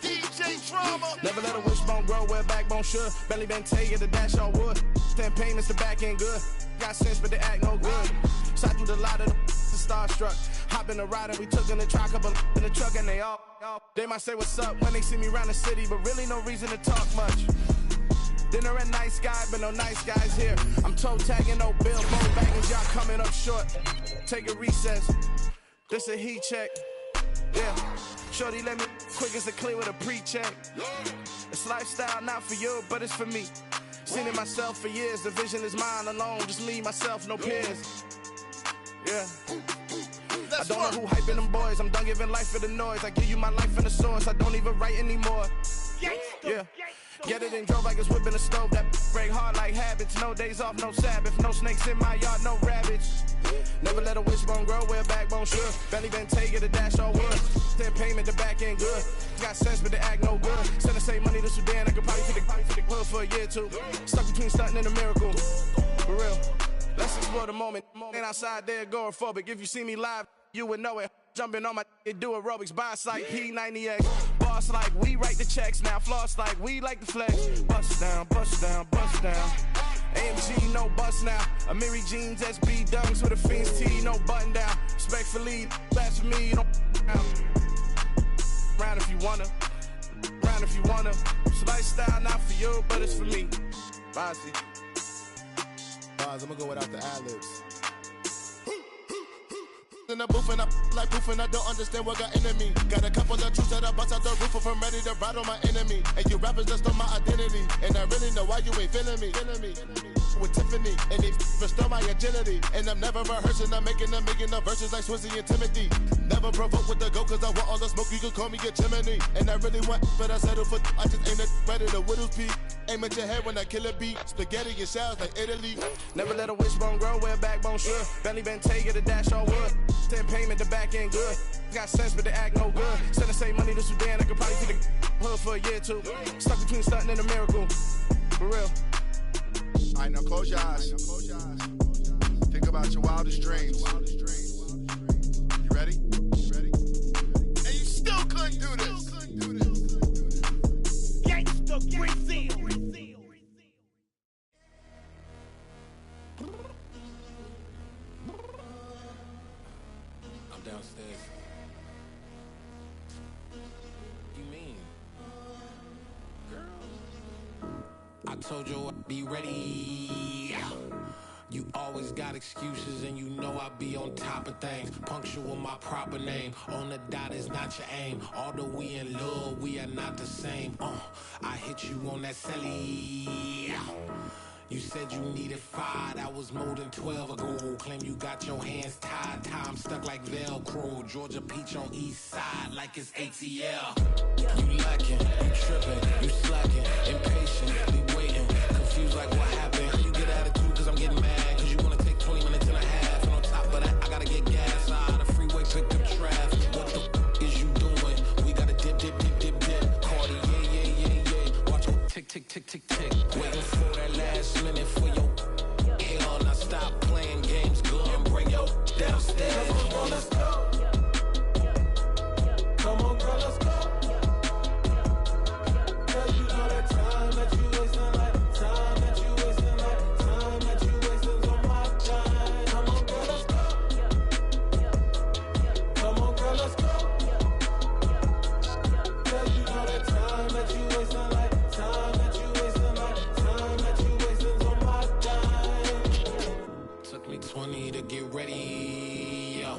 DJ Drama. Never let a wishbone grow where a backbone should. Belly been taken to dash all wood. 10 payments, the back end good. Got sense, but they act no good. Shot through the lot of the starstruck. Hop in the ride and we took in the truck, couple in the truck, and they might say what's up when they see me around the city, but really no reason to talk much. Dinner at Nice Guy, but no nice guys here. I'm toe tagging, no bill, phone bagging, y'all coming up short. Take a recess. This a heat check. Yeah. Shorty let me quick as a clear with a pre-check. It's lifestyle not for you, but it's for me. Seen it myself for years. The vision is mine alone. Just me, myself, no peers. Yeah. I don't know who hyping them boys. I'm done giving life for the noise. I give you my life in the source. I don't even write anymore. Yeah. Get it and drove like it's whipping a stove. That break hard like habits. No days off, no Sabbath. No snakes in my yard, no rabbits. Never let a wishbone grow where a backbone should. Belly been taken to dash all wood. 10 payment, the back end good. Got sense, but they act no good. Send the same money to Sudan. I could probably take the hood for a year or two. Stuck between stunting and a miracle. For real. Let's explore the moment. Ain't outside there agoraphobic. If you see me live, you would know it. Jumping on my do aerobics, boss like P90X. Boss like we write the checks now. Floss like we like the flex. Bust down, bust down, bust down. AMG, no bust now. Amiri jeans, SB dunks with a Fiends T, no button down. Respectfully, that's for me, you don't round if you wanna. Round if you wanna. It's lifestyle not for you, but it's for me. Bossy. I'm gonna go without the ad-libs. In the booth and I like poof and I don't understand what got into me. Got a couple of troops that I bust out the roof if I'm ready to ride on my enemy. And you rappers just stole my identity, and I really know why you ain't feeling me. With Tiffany, and they restore my agility. And I'm never rehearsing, I'm making a million of verses like Swizzy and Timothy. Never provoke with the go, cause I want all the smoke, you can call me a chimney. And I really want, but I settle for, I just ain't ready to Whittles Peak. Aim at your head when I kill a beat. Spaghetti and shells like Italy. Never let a wishbone grow where a backbone should. Belly been taken to dash all wood. 10 payment, the back end good. Got sense, but they act no good. Send the same money to Sudan, I could probably take the hood for a year or two. Stuck between stunting and a miracle. For real. Alright, now close your eyes. Think about your wildest dreams. You ready? And you still couldn't do this. Gangsta Brazil. I'm downstairs. You mean? Girl, I told you I'd be ready. You always got excuses and you know I be on top of things. Punctual my proper name. On the dot is not your aim. Although we in love, we are not the same. I hit you on that celly. You said you needed 5, that was more than 12 ago. Claim you got your hands tied, time stuck like Velcro. Georgia Peach on east side like it's ATL. You lacking, you tripping, you slacking, impatient, be waiting, confused like what happened. You get attitude cause I'm getting mad, cause you wanna take 20 minutes and a half. And on top of that, I gotta get gas out of the freeway, pick up traffic. What the is you doing? We gotta dip. Cardi, yeah. Watch it tick, tick, tick, tick, tick. Waiting for that last minute for your hell. Now stop playing games, good and bring your downstairs. Come on, girl, let's go. Come on, girl, let's go. Girl, you know that time that you wasting, like time that you wasting, like time that you wasting on my time. Come on, girl, let's go. Come on, girl, let's go. Girl, you know that time that you wasting, like time that you wasting, like time that you wasting on my time. Took me 20 to get ready, yo.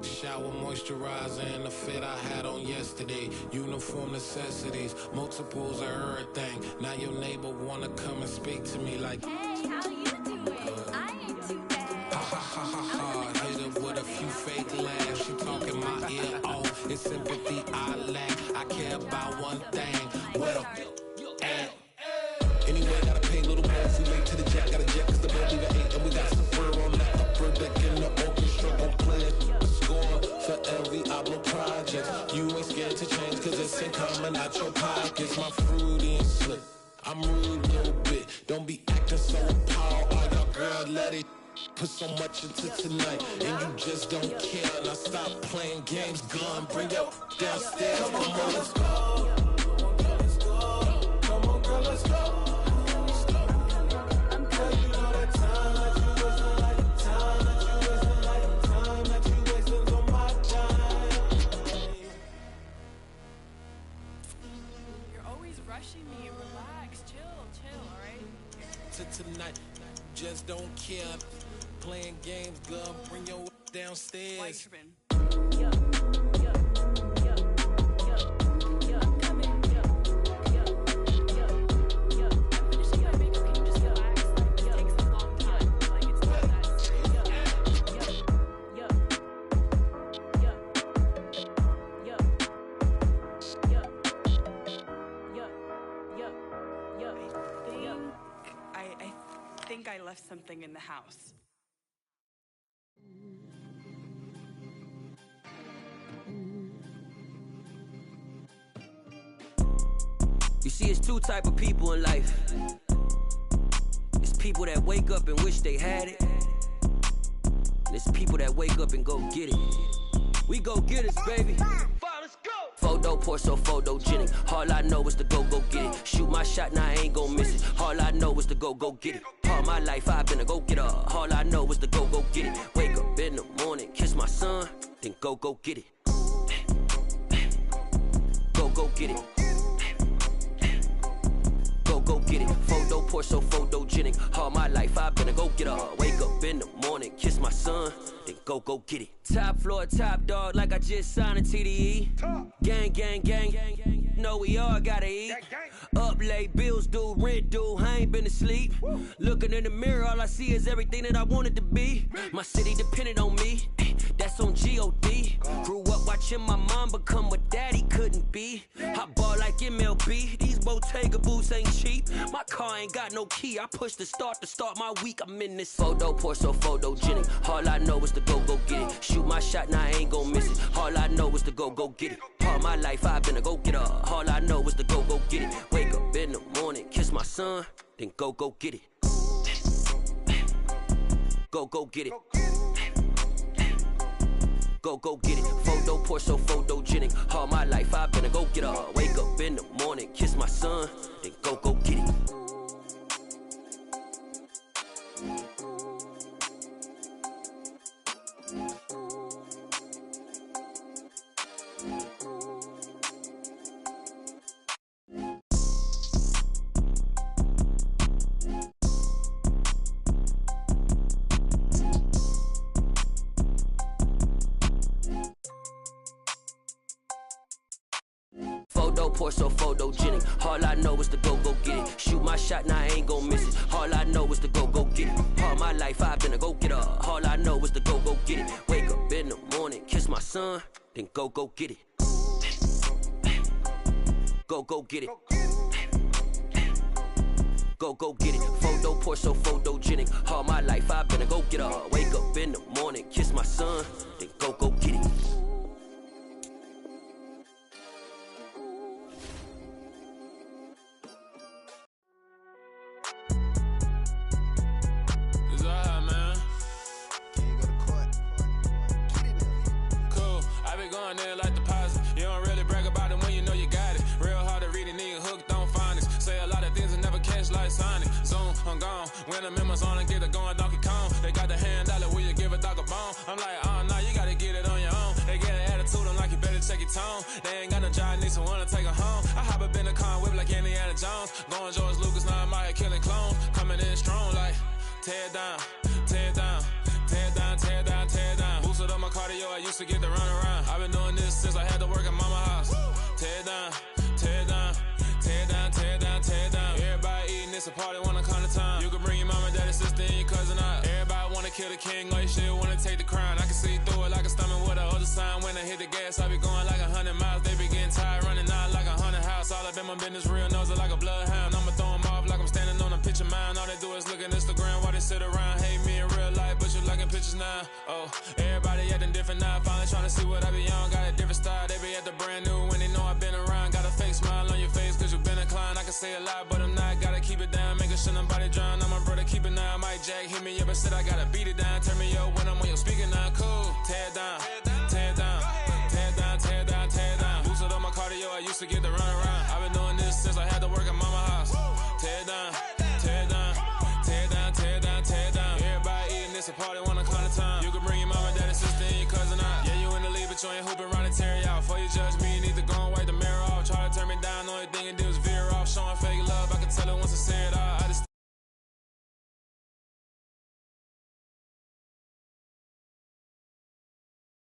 Shower moisturizer and the fit I had on yesterday. Uniform necessities, multiples of everything. Now your neighbor wanna come and speak to me like, hey, how you doing? I ain't too bad. ha. Hit her with a few fake laughs. She talking my ear off. It's sympathy I lack. I care about one thing. What up? Anyway, gotta pay a little more if we late to the jack. Gotta jet cause the boat leave at 8. And we got some fur on that upper deck in the orchestra. Gon' play it. Score for every Ablo project. You ain't scared to change cause it's in common out your pockets. My fruity and slip. I'm rude a little bit. Don't be acting so appalled. All y'all girls let it put so much into tonight, and you just don't care. Now stop playing games, gun, bring your downstairs. Come on, girl, let's go. Come on, girl, let's go. Tonight, just don't care. Playing games, girl, bring your downstairs. White tripping. Yeah, yeah, yeah, yeah, yeah, I'm coming. Yeah, yeah, yeah, yeah. I'm finishing my makeup. Can you just relax? Like, it takes a long time. Like, it's not that serious. Yeah, yeah, yeah, yeah, yeah, yeah, yeah, yeah, yeah. I think I left something in the house. You see, it's two type of people in life. It's people that wake up and wish they had it, and it's people that wake up and go get it. We go get it, baby. Photo pour so photogenic. All I know is to go get it. Shoot my shot, now I ain't gon' miss it. All I know is to go get it. All my life I've been a go-getter. All I know is to go get it. Wake up in the morning, kiss my son, then go get it. Go get it. Go get it. Photo pour so photogenic. All my life I've been a go-getter. Wake up in the morning, kiss my son, then go get it. Top floor, top dog, like I just signed a TDE. Gang, gang, gang. Know we all gotta eat. Up late, bills due, rent due, I ain't been asleep. Looking in the mirror, all I see is everything that I wanted to be. My city depended on me, that's on G.O.D. Grew up watching my mom become what daddy couldn't be. I ball like MLB, these Bottega boots ain't cheap. My car ain't got no key, I push the start to start my week. I'm in this photo pour so photogenic. All I know is to go get it. Shoot my shot, now I ain't gon' miss it. All I know is to go get it. All my life I've been a go-getter. All I know is to go get it. Wake up in the morning, kiss my son, then go get it. Go get it. Go get it. Photo pour so photogenic. All my life I've been a go-getter. Wake up in the morning, kiss my son, then go get it. Photo pour so photogenic. All I know is to go get it. Shoot my shot, now I ain't gon' miss it. All I know is to go get it. All my life I've been a go-getter. All I know is to go get it. Wake up in the morning, kiss my son, then go get it. Go get it. Go get it. Photo pour so photogenic. All my life I've been a go-getter. Wake up in the morning, kiss my son, then go get it. Like deposit. You don't really brag about it when you know you got it. Real hard to read a nigga hooked on finance. Say a lot of things and never catch like Sonic. Zoom, I'm gone. When I'm in my zone and get it going Donkey Kong. They got the hand dollar, will you give a dog a bone? I'm like, oh no, you gotta get it on your own. They get an attitude, I'm like, you better check your tone. They ain't got no job, need someone to take her home. I hop up in the car, whip like Indiana Jones. Going George Lucas, now I'm out here killing clones. Coming in strong like, tear down, tear down. Tear down, tear down, tear down. Boosted up my cardio, I used to get to run around. I've been doing this since I had to work at mama house. Tear down, tear down, tear down, tear down, tear down. Everybody eating, it's a party when I come to town. You can bring your mama, daddy, sister, and your cousin out. Everybody wanna kill the king, or you shit wanna take the crown. I can see through it like a stomach with a other sign. When I hit the gas, I be going like 100 miles. They be getting tired, running out like 100 house. All up in my business, real nose it like a bloodhound. I'ma throw 'em off like I'm standing on a picture mound. All they do is look at Instagram while they sit around. Hate me in real life, but you liking pictures now. Oh, everybody acting different now. Finally trying to see what I be on. Got a different style, they be at the brand new when they know I've been around. Got a fake smile on your face cause you been inclined. I can say a lot, but I'm not nigga shouldn't body drown. I'm my brother, keep it now. Mike Jack hit me up and said I gotta beat it down. Turn me up when I'm on your speaker now. Cool, tear it down, tear it down, tear it down, tear it down, tear it down. Boost it on my cardio, I used to get the run.